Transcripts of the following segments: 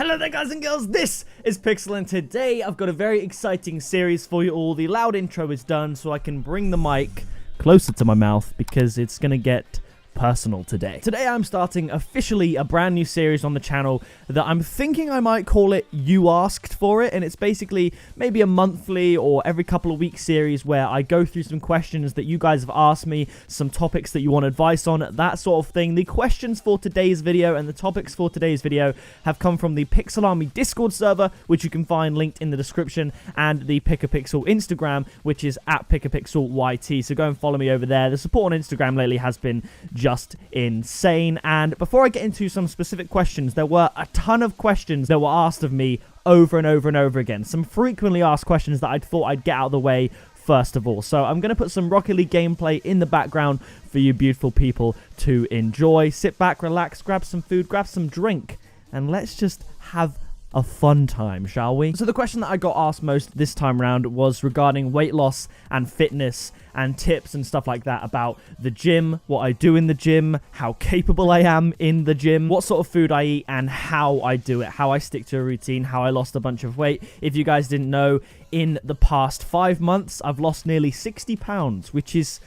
Hello there guys and girls, this is Pixel and today I've got a very exciting series for you all. The loud intro is done so I can bring the mic closer to my mouth because it's going to get personal today. Today I'm starting officially a brand new series on the channel that I'm thinking I might call it You Asked For It, and it's basically maybe a monthly or every couple of weeks series where I go through some questions that you guys have asked me, some topics that you want advice on, that sort of thing. The questions for today's video and the topics for today's video have come from the Pixel Army Discord server, which you can find linked in the description, and the pickapixel Instagram, which is at pickapixelyt. So go and follow me over there. The support on Instagram lately has been just insane. And before I get into some specific questions, there were a ton of questions that were asked of me over and over and over again. Some frequently asked questions that I thought I'd get out of the way first of all. So I'm going to put some Rocket League gameplay in the background for you beautiful people to enjoy. Sit back, relax, grab some food, grab some drink, and let's just have a fun time, shall we? So the question that I got asked most this time around was regarding weight loss and fitness and tips and stuff like that about the gym, what I do in the gym, how capable I am in the gym, what sort of food I eat and how I do it, how I stick to a routine, how I lost a bunch of weight. If you guys didn't know, in the past 5 months, I've lost nearly 60 pounds, which is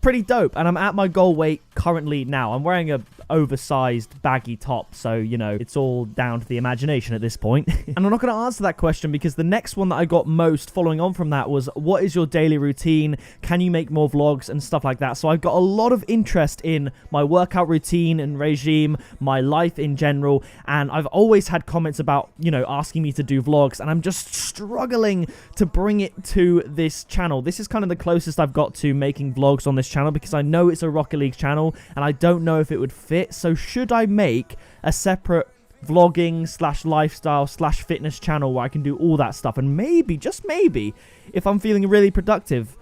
pretty dope, and I'm at my goal weight currently now. I'm wearing a oversized baggy top, so you know it's all down to the imagination at this point. And I'm not going to answer that question because the next one that I got most following on from that was, what is your daily routine? Can you make more vlogs and stuff like that? So I've got a lot of interest in my workout routine and regime, my life in general, and I've always had comments about, you know, asking me to do vlogs, and I'm just struggling to bring it to this channel. This is kind of the closest I've got to making vlogs on this channel because I know it's a Rocket League channel and I don't know if it would fit. So should I make a separate vlogging slash lifestyle slash fitness channel where I can do all that stuff, and maybe, just maybe, if I'm feeling really productive,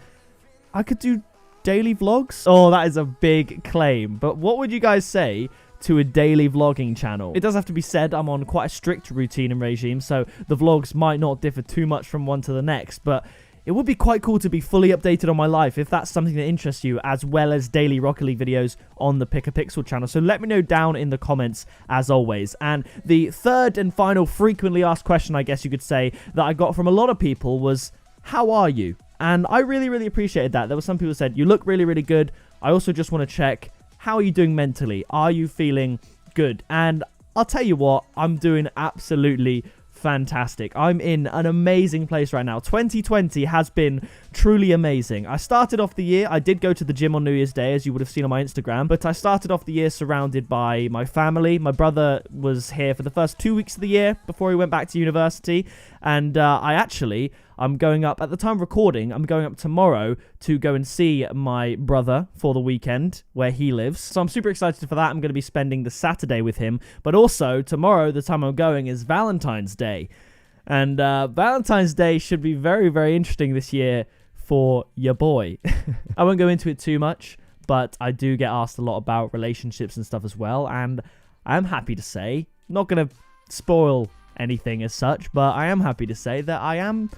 I could do daily vlogs? Oh, that is a big claim, but what would you guys say to a daily vlogging channel? It does have to be said I'm on quite a strict routine and regime, so the vlogs might not differ too much from one to the next, but it would be quite cool to be fully updated on my life if that's something that interests you, as well as daily Rocket League videos on the Pick a Pixel channel. So let me know down in the comments as always. And the third and final frequently asked question, I guess you could say, that I got from a lot of people was, how are you? And I really appreciated that. There were some people who said, you look really good. I also just want to check, how are you doing mentally? Are you feeling good? And I'll tell you what, I'm doing absolutely fantastic. I'm in an amazing place right now. 2020 has been truly amazing. I started off the year, I did go to the gym on New Year's Day, as you would have seen on my Instagram, but I started off the year surrounded by my family. My brother was here for the first 2 weeks of the year before he went back to university, and I'm going up, at the time of recording, I'm going up tomorrow to go and see my brother for the weekend where he lives. So I'm super excited for that. I'm going to be spending the Saturday with him. But also, tomorrow, the time I'm going is Valentine's Day. And Valentine's Day should be very interesting this year for your boy. I won't go into it too much, but I do get asked a lot about relationships and stuff as well. And I'm happy to say, not going to spoil anything as such, but I am happy to say that I am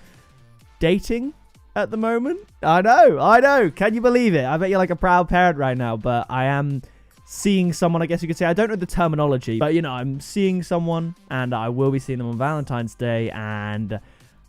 dating at the moment. I know. Can you believe it? I bet you're like a proud parent right now, but I am seeing someone, I guess you could say. I don't know the terminology, but you know, I'm seeing someone and I will be seeing them on Valentine's Day, and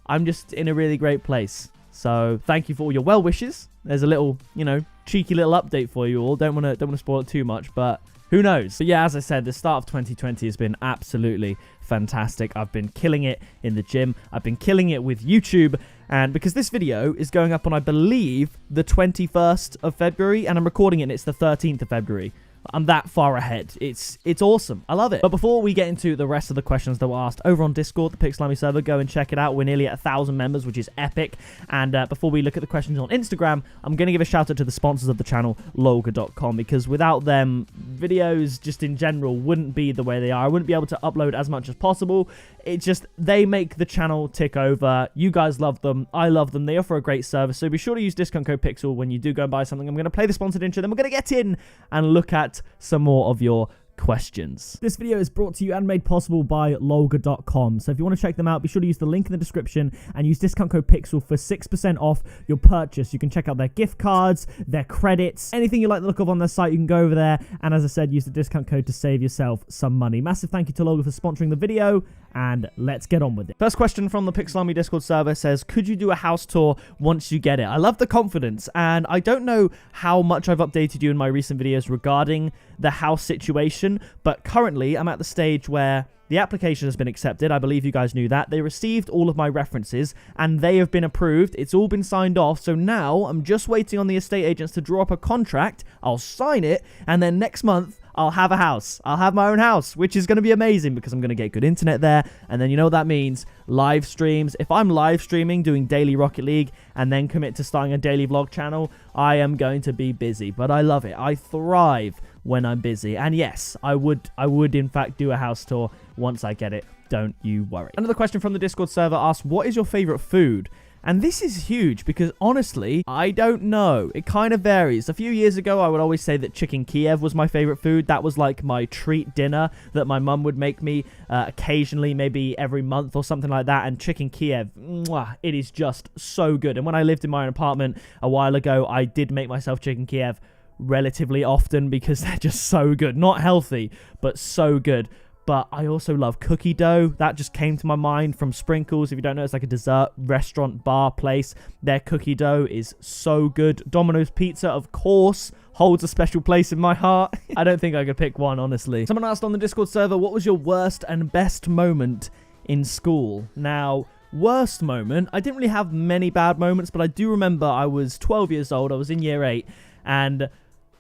I'm just in a really great place. So thank you for all your well wishes. There's a little, you know, cheeky little update for you all. Don't want to spoil it too much, but who knows? But yeah, as I said, the start of 2020 has been absolutely fantastic. I've been killing it in the gym. I've been killing it with YouTube. And because this video is going up on, I believe, the 21st of February, and I'm recording it and it's the 13th of February. I'm that far ahead. It's awesome. I love it. But before we get into the rest of the questions that were asked over on Discord, the Pixel Army server, go and check it out. We're nearly at 1,000 members, which is epic. And before we look at the questions on Instagram, I'm going to give a shout out to the sponsors of the channel, Lolga.com, because without them, videos just in general wouldn't be the way they are. I wouldn't be able to upload as much as possible. It's just, they make the channel tick over. You guys love them. I love them. They offer a great service. So be sure to use discount code Pixel when you do go and buy something. I'm going to play the sponsored intro, then we're going to get in and look at some more of your questions. This video is brought to you and made possible by Lolga.com. So if you want to check them out, be sure to use the link in the description and use discount code Pixel for 6% off your purchase. You can check out their gift cards, their credits, anything you like the look of on their site, you can go over there. And as I said, use the discount code to save yourself some money. Massive thank you to Lolga for sponsoring the video. and let's get on with it. First question from the Pixel Army Discord server says, could you do a house tour once you get it? I love the confidence, and I don't know how much I've updated you in my recent videos regarding the house situation, but currently I'm at the stage where the application has been accepted. I believe you guys knew that. They received all of my references and they have been approved. It's all been signed off. So now I'm just waiting on the estate agents to draw up a contract. I'll sign it, and then next month I'll have a house. I'll have my own house, which is going to be amazing because I'm going to get good internet there. And then you know what that means? Live streams. If I'm live streaming, doing daily Rocket League, and then commit to starting a daily vlog channel, I am going to be busy. But I love it. I thrive when I'm busy. And yes, I would in fact do a house tour once I get it. Don't you worry. Another question from the Discord server asks, what is your favorite food? And this is huge because honestly, I don't know. It kind of varies. A few years ago, I would always say that chicken Kiev was my favorite food. That was like my treat dinner that my mum would make me occasionally, maybe every month or something like that. And chicken Kiev, mwah, it is just so good. And when I lived in my own apartment a while ago, I did make myself chicken Kiev relatively often because they're just so good. Not healthy, but so good. But I also love cookie dough. That just came to my mind from Sprinkles. If you don't know, it's like a dessert restaurant bar place. Their cookie dough is so good. Domino's Pizza, of course, holds a special place in my heart. I don't think I could pick one, honestly. Someone asked on the Discord server, what was your worst and best moment in school? Now, worst moment, I didn't really have many bad moments, but I do remember I was 12 years old. I was in year 8, and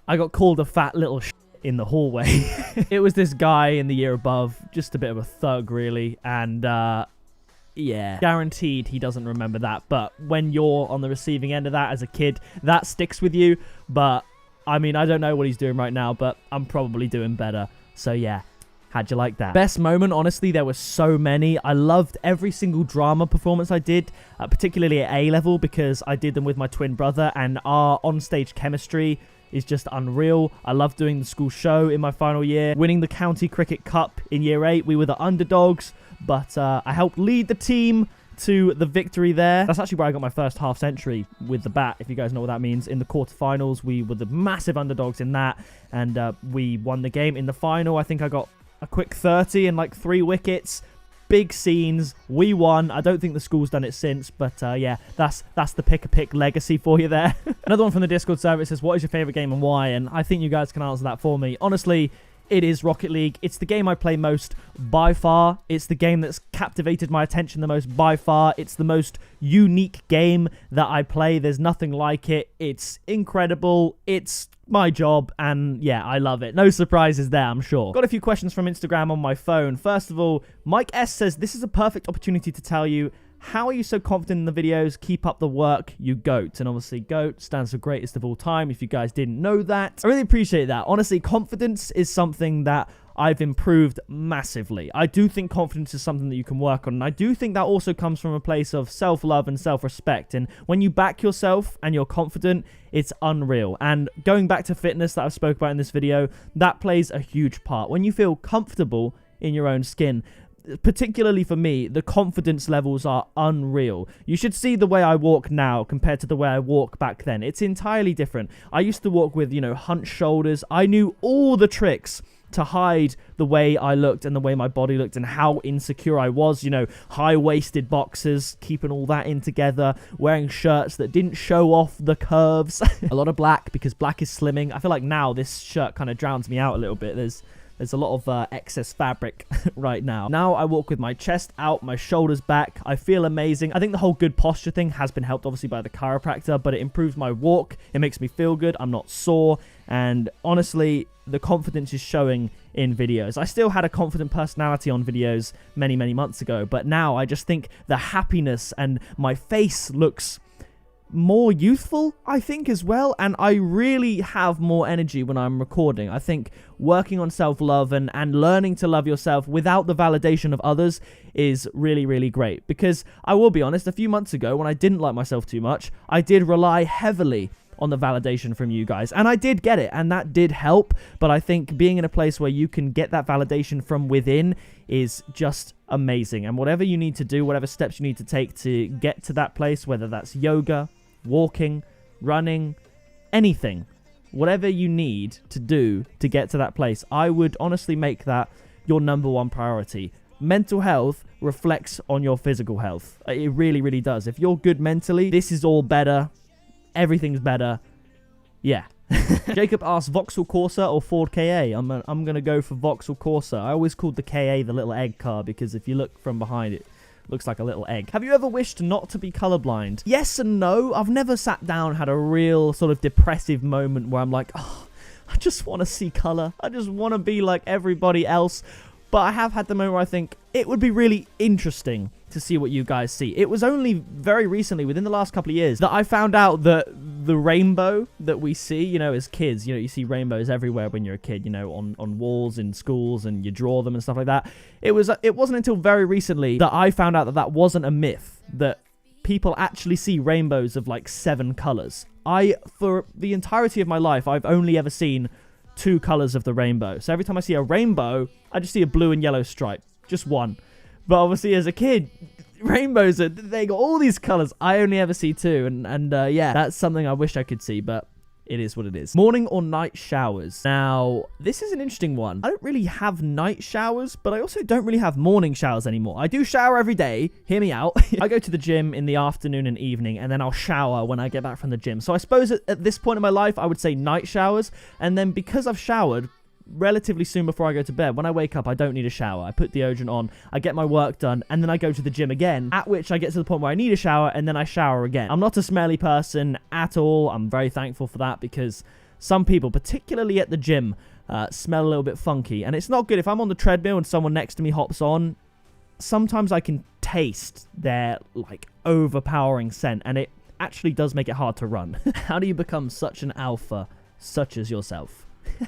I got called a fat little in the hallway. It was this guy in the year above, just a bit of a thug really, and yeah, guaranteed he doesn't remember that. But when you're on the receiving end of that as a kid, that sticks with you. But I mean, I don't know what he's doing right now, but I'm probably doing better. So yeah, how'd you like that? Best moment, honestly, there were so many. I loved every single drama performance I did, particularly at A level, because I did them with my twin brother, and our on-stage chemistry is just unreal. I love doing the school show in my final year. Winning the County Cricket Cup in year 8, we were the underdogs, but I helped lead the team to the victory there. That's actually where I got my first half century with the bat, if you guys know what that means. In the quarterfinals, we were the massive underdogs in that, and we won the game. In the final, I think I got a quick 30 and like 3 wickets. Big scenes. We won. I don't think the school's done it since, but yeah, that's the pick legacy for you there. Another one from the Discord server says, what is your favorite game and why? And I think you guys can answer that for me. Honestly, it is Rocket League. It's the game I play most by far. It's the game that's captivated my attention the most by far. It's the most unique game that I play. There's nothing like it. It's incredible. It's my job, and yeah, I love it. No surprises there, I'm sure. Got a few questions from Instagram on my phone. First of all, Mike S says, this is a perfect opportunity to tell you, how are you so confident in the videos? Keep up the work, you GOAT. And obviously, GOAT stands for greatest of all time, if you guys didn't know that. I really appreciate that. Honestly, confidence is something that I've improved massively. I do think confidence is something that you can work on, and I do think that also comes from a place of self-love and self-respect. And when you back yourself and you're confident, it's unreal. And going back to fitness that I've spoke about in this video, that plays a huge part. When you feel comfortable in your own skin, particularly for me, the confidence levels are unreal. You should see the way I walk now compared to the way I walk back then. It's entirely different. I used to walk with, hunched shoulders. I knew all the tricks to hide the way I looked and the way my body looked and how insecure I was. High-waisted boxers, keeping all that in together, wearing shirts that didn't show off the curves. A lot of black, because black is slimming. I feel like now this shirt kind of drowns me out a little bit. There's a lot of excess fabric right now. Now I walk with my chest out, my shoulders back. I feel amazing. I think the whole good posture thing has been helped obviously by the chiropractor, but it improves my walk. It makes me feel good. I'm not sore. And honestly, the confidence is showing in videos. I still had a confident personality on videos many, many months ago, but now I just think the happiness and my face looks more youthful, I think, as well, and I really have more energy when I'm recording. I think working on self-love and learning to love yourself without the validation of others is really, really great, because I will be honest, a few months ago when I didn't like myself too much, I did rely heavily on the validation from you guys, and I did get it, and that did help. But I think being in a place where you can get that validation from within is just amazing. And whatever you need to do, whatever steps you need to take to get to that place, whether that's yoga, walking, running, anything, whatever you need to do to get to that place, I would honestly make that your #1 priority. mental health reflects on your physical health. It really, really does. If you're good mentally, this is all better. Everything's better. Yeah. Jacob asks, Vauxhall Corsa or Ford KA? I'm going to go for Vauxhall Corsa. I always called the KA the little egg car because if you look from behind it, looks like a little egg. Have you ever wished not to be colorblind? Yes and no. I've never sat down and had a real sort of depressive moment where I'm like, oh, I just want to see color. I just want to be like everybody else. But I have had the moment where I think it would be really interesting to see what you guys see. It was only very recently, within the last couple of years, that I found out that the rainbow that we see, you know, as kids, you know, you see rainbows everywhere when you're a kid, you know, on walls in schools, and you draw them and stuff like that. It wasn't until very recently that I found out that that wasn't a myth, that people actually see rainbows of like 7 colors. For the entirety of my life, I've only ever seen 2 colors of the rainbow. So every time I see a rainbow, I just see a blue and yellow stripe. Just one. But obviously as a kid, rainbows, they got all these colors. I only ever see 2. And yeah, that's something I wish I could see, but it is what it is. Morning or night showers? Now, this is an interesting one. I don't really have night showers, but I also don't really have morning showers anymore. I do shower every day. Hear me out. I go to the gym in the afternoon and evening, and then I'll shower when I get back from the gym. So I suppose at this point in my life, I would say night showers. And then because I've showered relatively soon before I go to bed, when I wake up, I don't need a shower. I put deodorant on, I get my work done, and then I go to the gym again, at which I get to the point where I need a shower, and then I shower again. I'm not a smelly person at all. I'm very thankful for that, because some people, particularly at the gym, smell a little bit funky, and it's not good. If I'm on the treadmill and someone next to me hops on, sometimes I can taste their like overpowering scent, and it actually does make it hard to run. How do you become such an alpha such as yourself?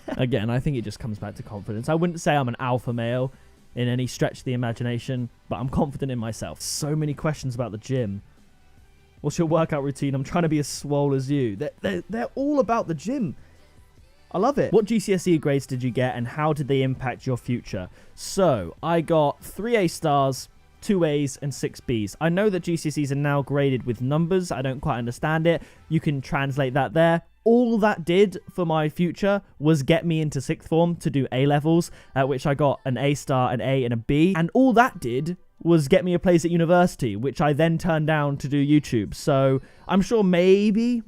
Again, I think it just comes back to confidence. I wouldn't say I'm an alpha male in any stretch of the imagination, but I'm confident in myself. So many questions about the gym. What's your workout routine? I'm trying to be as swole as you. They're all about the gym. I love it. What GCSE grades did you get, and how did they impact your future? So, I got 3 A stars, 2 A's, and 6 B's. I know that GCSEs are now graded with numbers. I don't quite understand it. You can translate that there. All that did for my future was get me into 6th form to do A-levels, at which I got an A star, an A, and a B. And all that did was get me a place at university, which I then turned down to do YouTube. So I'm sure maybe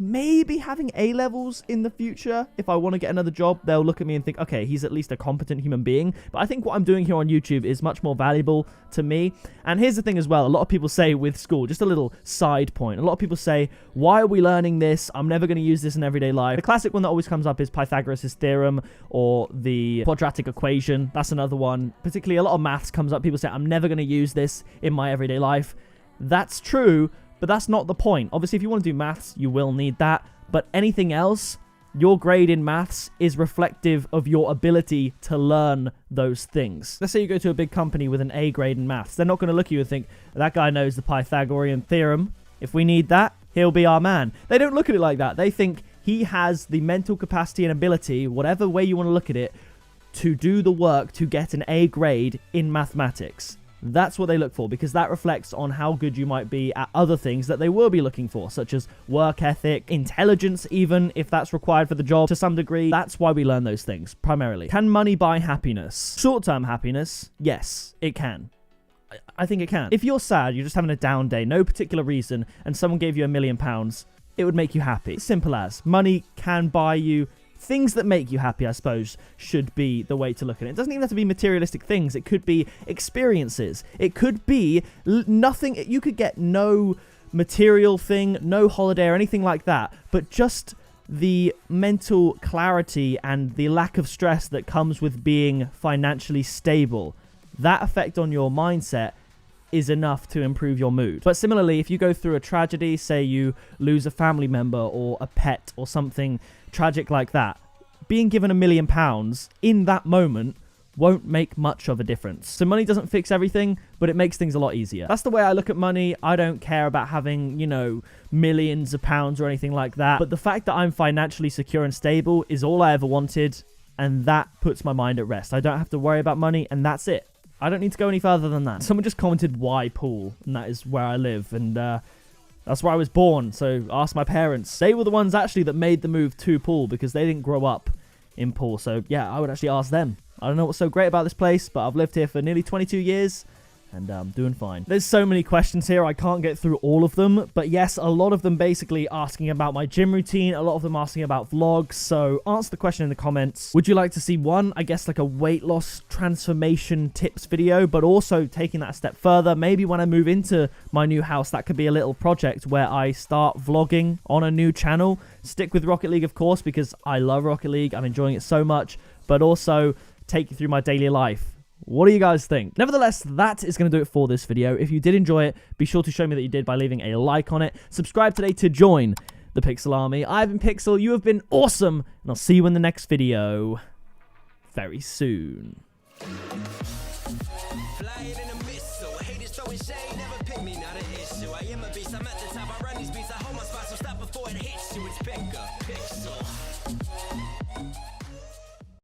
having A-levels in the future, if I want to get another job, they'll look at me and think, okay, he's at least a competent human being. But I think what I'm doing here on YouTube is much more valuable to me. And here's the thing as well. A lot of people say with school, just a little side point, a lot of people say, why are we learning this? I'm never going to use this in everyday life. The classic one that always comes up is Pythagoras' theorem or the quadratic equation. That's another one. Particularly a lot of maths comes up. People say, I'm never going to use this in my everyday life. That's true, but that's not the point. Obviously, if you want to do maths, you will need that. But anything else, your grade in maths is reflective of your ability to learn those things. Let's say you go to a big company with an A grade in maths. They're not going to look at you and think, that guy knows the Pythagorean theorem. If we need that, he'll be our man. They don't look at it like that. They think he has the mental capacity and ability, whatever way you want to look at it, to do the work to get an A grade in mathematics. That's what they look for, because that reflects on how good you might be at other things that they will be looking for, such as work ethic, intelligence even, if that's required for the job to some degree. That's why we learn those things, primarily. Can money buy happiness? Short-term happiness, yes, it can. I think it can. If you're sad, you're just having a down day, no particular reason, and someone gave you £1 million, it would make you happy. Simple as. Money can buy you things that make you happy, I suppose, should be the way to look at it. It doesn't even have to be materialistic things. It could be experiences. It could be nothing. You could get no material thing, no holiday or anything like that, but just the mental clarity and the lack of stress that comes with being financially stable. That effect on your mindset is enough to improve your mood. But similarly, if you go through a tragedy, say you lose a family member or a pet or something tragic like that, being given £1 million in that moment won't make much of a difference. So money doesn't fix everything, but it makes things a lot easier. That's the way I look at money. I don't care about having, you know, millions of pounds or anything like that. But the fact that I'm financially secure and stable is all I ever wanted, and that puts my mind at rest. I don't have to worry about money, and that's it. I don't need to go any further than that. Someone just commented, why Poole? And that is where I live. And that's where I was born. So ask my parents. They were the ones actually that made the move to Poole, because they didn't grow up in Poole. So yeah, I would actually ask them. I don't know what's so great about this place, but I've lived here for nearly 22 years. And I'm doing fine. There's so many questions here, I can't get through all of them. But yes, a lot of them basically asking about my gym routine. A lot of them asking about vlogs. So answer the question in the comments. Would you like to see one, I guess, like a weight loss transformation tips video? But also taking that a step further, maybe when I move into my new house, that could be a little project where I start vlogging on a new channel. Stick with Rocket League, of course, because I love Rocket League. I'm enjoying it so much. But also take you through my daily life. What do you guys think? Nevertheless, that is going to do it for this video. If you did enjoy it, be sure to show me that you did by leaving a like on it. Subscribe today to join the Pixel Army. I've been Pixel, you have been awesome, and I'll see you in the next video very soon. Flying in a missile, haters throwing shade, never pick me, not an issue. I am a beast, I'm at the top, I run these beats, I hold my spot, so stop before it hits you. It's pick a pixel.